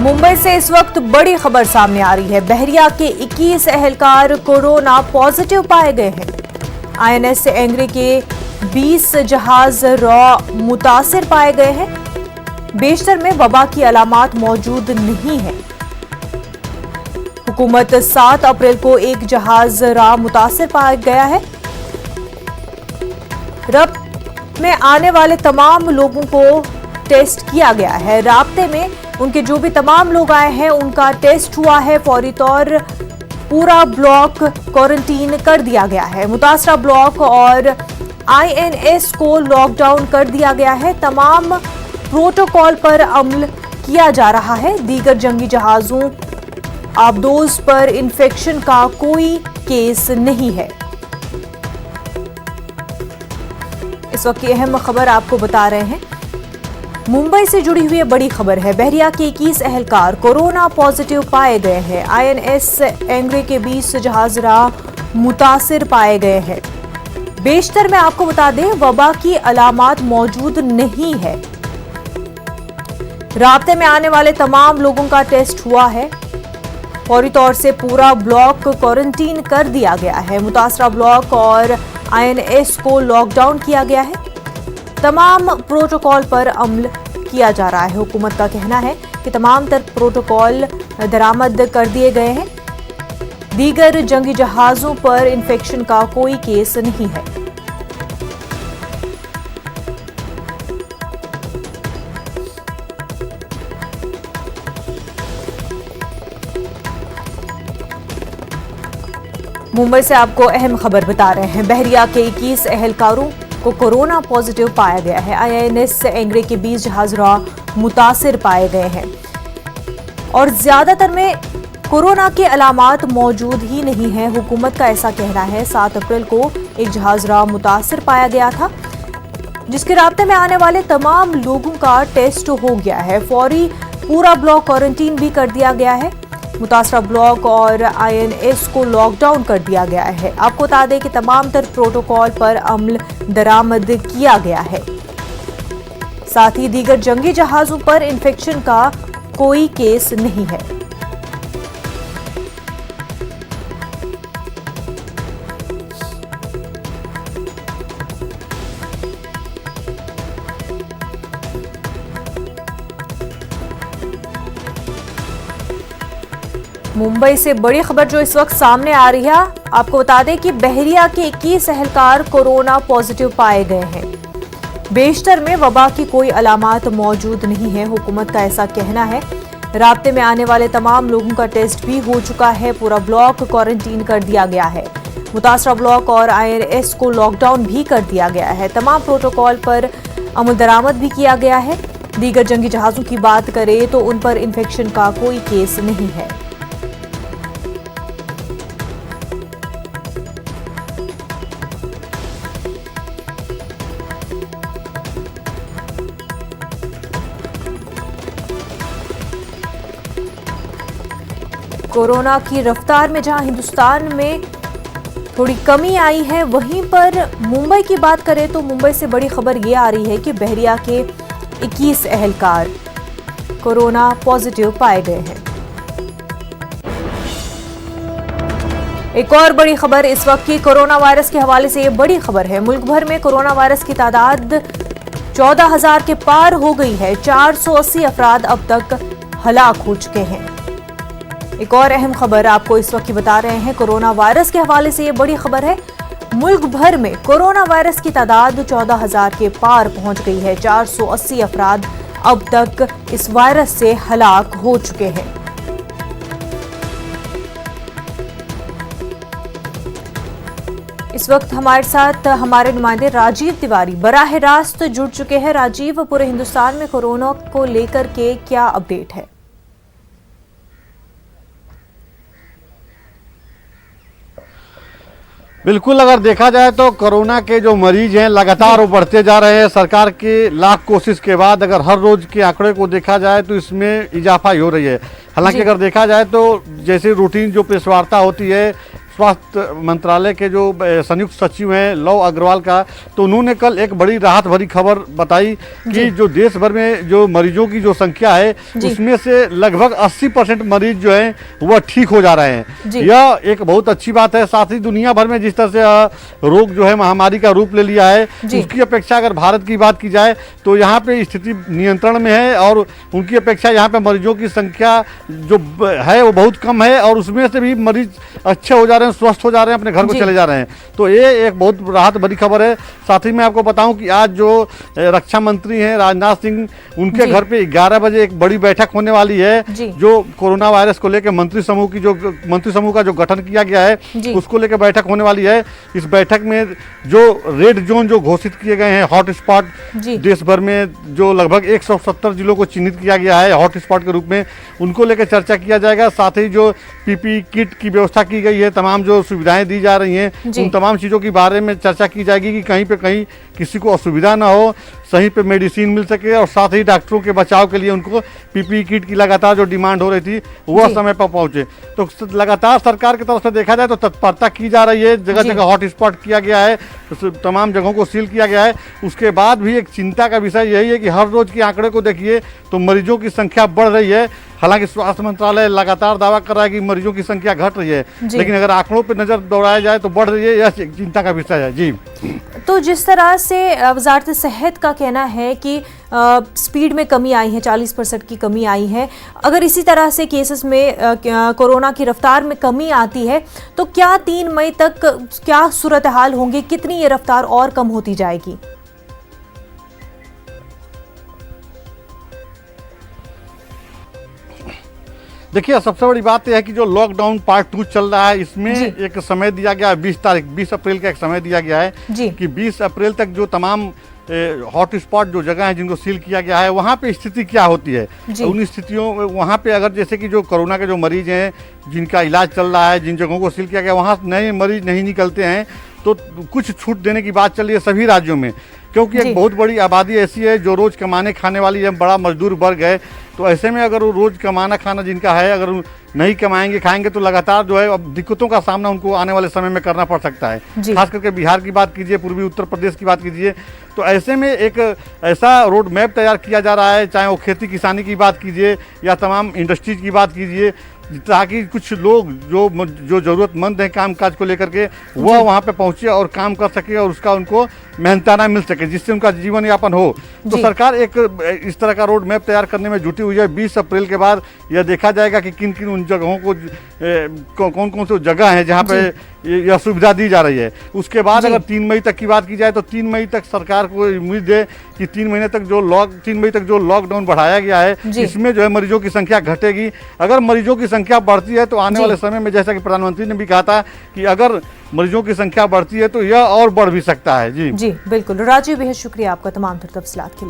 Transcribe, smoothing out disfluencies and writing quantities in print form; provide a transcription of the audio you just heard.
मुंबई से इस वक्त बड़ी खबर सामने आ रही है। बहरिया के 21 एहलकार कोरोना पॉजिटिव पाए गए हैं। आईएनएस एंग्रे के 20 जहाज रॉ मुतासिर पाए गए हैं। बेशतर में वबा की अलामात मौजूद नहीं है। हुकूमत 7 अप्रैल को एक जहाज रॉ मुतासिर पाया गया है। रब्त में आने वाले तमाम लोगों को टेस्ट किया गया है। राब्ते में उनके जो भी तमाम लोग आए हैं उनका टेस्ट हुआ है। फौरी तौर पूरा ब्लॉक क्वारंटीन कर दिया गया है। मुतासरा ब्लॉक और आईएनएस को लॉकडाउन कर दिया गया है। तमाम प्रोटोकॉल पर अमल किया जा रहा है। दीगर जंगी जहाजों आबदोज पर इंफेक्शन का कोई केस नहीं है। इस वक्त की अहम खबर आपको बता रहे हैं। मुंबई से जुड़ी हुई बड़ी खबर है। बहरिया के 21 एहलकार कोरोना पॉजिटिव पाए गए हैं। आईएनएस एंग्रे के 20 जहाज रॉ मुतासिर पाए गए हैं। बेशतर में आपको बता दें वबा की अलामात मौजूद नहीं है। राब्ते में आने वाले तमाम लोगों का टेस्ट हुआ है। फौरी तौर से पूरा ब्लॉक क्वारंटीन कर दिया गया है। मुतासरा ब्लॉक और आईएनएस को लॉकडाउन किया गया है। तमाम प्रोटोकॉल पर अमल किया जा रहा है। हुकूमत का कहना है कि तमाम तर प्रोटोकॉल दरामद कर दिए गए हैं। दीगर जंगी जहाजों पर इंफेक्शन का कोई केस नहीं है। मुंबई से आपको अहम खबर बता रहे हैं। बहरिया के 21 एहलकारों को कोरोना पॉजिटिव पाया गया है। आईएनएस एंग्रे के 20 जहाज रॉ मुतासिर पाए गए हैं और ज्यादातर में कोरोना के अलामात मौजूद ही नहीं है। हुकूमत का ऐसा कहना है। 7 अप्रैल को एक जहाज रॉ मुतासिर पाया गया था, जिसके राब्ते में आने वाले तमाम लोगों का टेस्ट हो गया है। फौरी पूरा ब्लॉक क्वारंटीन भी कर दिया गया है। मुतासरा ब्लॉक और आईएनएस को लॉकडाउन कर दिया गया है। आपको बता दें कि तमाम तर प्रोटोकॉल पर अमल दरामद किया गया है। साथ ही दीगर जंगी जहाजों पर इंफेक्शन का कोई केस नहीं है। मुंबई से बड़ी खबर जो इस वक्त सामने आ रही है, आपको बता दें कि बहरिया के 21 एहलकार कोरोना पॉजिटिव पाए गए हैं। बेशतर में वबा की कोई अलामात मौजूद नहीं है। हुकूमत का ऐसा कहना है। राब्ते में आने वाले तमाम लोगों का टेस्ट भी हो चुका है। पूरा ब्लॉक क्वारंटीन कर दिया गया है। मुतासरा ब्लॉक और आईएनएस को लॉकडाउन भी कर दिया गया है। तमाम प्रोटोकॉल पर अमल दरामद भी किया गया है। दीगर जंगी जहाजों की बात करें तो उन पर इंफेक्शन का कोई केस नहीं है। कोरोना की रफ्तार में जहां हिंदुस्तान में थोड़ी कमी आई है, वहीं पर मुंबई की बात करें तो मुंबई से बड़ी खबर ये आ रही है कि बहरिया के 21 एहलकार कोरोना पॉजिटिव पाए गए हैं। एक और बड़ी खबर इस वक्त की कोरोना वायरस के हवाले से ये बड़ी खबर है। मुल्क भर में कोरोना वायरस की तादाद 14,000 के पार हो गई है। 480 अफराद अब तक हलाक हो चुके हैं। एक और अहम खबर आपको इस वक्त की बता रहे हैं। कोरोना वायरस के हवाले से ये बड़ी खबर है। मुल्क भर में कोरोना वायरस की तादाद 14,000 के पार पहुंच गई है। 480 अफराद अब तक इस वायरस से हलाक हो चुके हैं। इस वक्त हमारे साथ हमारे नुमाइंदे राजीव तिवारी बराह रास्त जुड़ चुके हैं। राजीव, पूरे हिंदुस्तान में कोरोना को लेकर के क्या अपडेट है? बिल्कुल, अगर देखा जाए तो कोरोना के जो मरीज हैं लगातार वो बढ़ते जा रहे हैं। सरकार की लाख कोशिश के बाद अगर हर रोज के आंकड़े को देखा जाए तो इसमें इजाफा ही हो रही है। हालांकि अगर देखा जाए तो जैसे रूटीन जो प्रेस वार्ता होती है स्वास्थ्य मंत्रालय के जो संयुक्त सचिव हैं लव अग्रवाल का, तो उन्होंने कल एक बड़ी राहत भरी खबर बताई कि जो देश भर में जो मरीजों की जो संख्या है उसमें से लगभग 80% मरीज जो हैं वह ठीक हो जा रहे हैं। यह एक बहुत अच्छी बात है। साथ ही दुनिया भर में जिस तरह से रोग जो है महामारी का रूप ले लिया है, उसकी अपेक्षा अगर भारत की बात की जाए तो यहाँ पे स्थिति नियंत्रण में है और उनकी अपेक्षा यहाँ पे मरीजों की संख्या जो है वो बहुत कम है और उसमें से भी मरीज अच्छे हो जा रहे हैं, स्वस्थ हो जा रहे हैं, अपने घर को चले जा रहे हैं। तो ये एक बहुत राहत भरी खबर है। साथ ही मैं आपको बताऊं कि आज जो रक्षा मंत्री हैं राजनाथ सिंह, उनके घर पे 11 बजे एक बड़ी बैठक होने वाली है जो कोरोना वायरस को लेकर मंत्री समूह का जो गठन किया गया है उसको लेकर बैठक होने वाली है। इस बैठक में जो रेड जोन जो घोषित किए गए हैं, हॉट स्पॉट देश भर में जो लगभग 170 जिलों को चिन्हित किया गया है हॉट स्पॉट के रूप में, उनको लेकर चर्चा किया जाएगा। साथ ही जो पीपी किट की व्यवस्था की गई है, तमाम जो सुविधाएं दी जा रही हैं, उन तमाम चीज़ों के बारे में चर्चा की जाएगी कि कहीं पे कहीं किसी को असुविधा ना हो, सही पे मेडिसिन मिल सके और साथ ही डॉक्टरों के बचाव के लिए उनको पीपी किट की लगातार जो डिमांड हो रही थी वह समय पर पहुंचे। तो लगातार सरकार की तरफ से देखा जाए तो तत्परता की जा रही है, जगह जगह हॉट स्पॉट किया गया है, तमाम जगहों को सील किया गया है। उसके बाद भी एक चिंता का विषय यही है कि हर रोज के आंकड़े को देखिए तो मरीजों की संख्या बढ़ रही है। हालांकि स्वास्थ्य मंत्रालय लगातार दावा कर रहा है कि मरीजों की संख्या घट रही है, लेकिन अगर आंकड़ों पर नजर दौड़ाया जाए तो बढ़ रही है, यह चिंता का विषय है। जी, तो जिस तरह से वजारत सेहत का कहना है कि स्पीड में कमी आई है, 40% की कमी आई है, अगर इसी तरह से केसेस में कोरोना की रफ्तार में कमी आती है तो क्या 3 मई तक क्या सूरत हाल होंगी, कितनी ये रफ्तार और कम होती जाएगी? देखिए, सबसे बड़ी बात यह है कि जो लॉकडाउन पार्ट 2 चल रहा है इसमें एक समय दिया गया है, 20 अप्रैल का एक समय दिया गया है कि 20 अप्रैल तक जो तमाम हॉट स्पॉट जो जगह है जिनको सील किया गया है वहाँ पे स्थिति क्या होती है। उन स्थितियों में वहाँ पे अगर जैसे कि जो कोरोना के जो मरीज हैं जिनका इलाज चल रहा है, जिन जगहों को सील किया गया वहाँ नए मरीज नहीं निकलते हैं तो कुछ छूट देने की बात चल रही है सभी राज्यों में, क्योंकि एक बहुत बड़ी आबादी ऐसी है जो रोज़ कमाने खाने वाली है, बड़ा मजदूर वर्ग है। तो ऐसे में अगर वो रोज़ कमाना खाना जिनका है, अगर नहीं कमाएंगे खाएंगे तो लगातार जो है अब दिक्कतों का सामना उनको आने वाले समय में करना पड़ सकता है। खास करके बिहार की बात कीजिए, पूर्वी उत्तर प्रदेश की बात कीजिए, तो ऐसे में एक ऐसा रोड मैप तैयार किया जा रहा है, चाहे वो खेती किसानी की बात कीजिए या तमाम इंडस्ट्रीज की बात कीजिए, ताकि कुछ लोग जो ज़रूरतमंद हैं काम काज को लेकर के वह वहाँ पे पहुँचे और काम कर सके और उसका उनको मेहनताना मिल सके, जिससे उनका जीवन यापन हो। तो सरकार एक इस तरह का रोड मैप तैयार करने में जुटी हुई है। 20 अप्रैल के बाद यह देखा जाएगा कि किन किन उन जगहों को कौन कौन से जगह हैं जहाँ पे यह सुविधा दी जा रही है। उसके बाद अगर 3 मई तक की बात की जाए तो 3 मई तक सरकार को उम्मीद है कि 3 मई तक जो लॉकडाउन बढ़ाया गया है इसमें जो है मरीजों की संख्या घटेगी। अगर मरीजों की संख्या बढ़ती है तो आने वाले समय में, जैसा कि प्रधानमंत्री ने भी कहा था कि अगर मरीजों की संख्या बढ़ती है तो यह और बढ़ भी सकता है। जी बिल्कुल। राजीव, बेहद शुक्रिया आपका तमाम तफसीलात के लिए।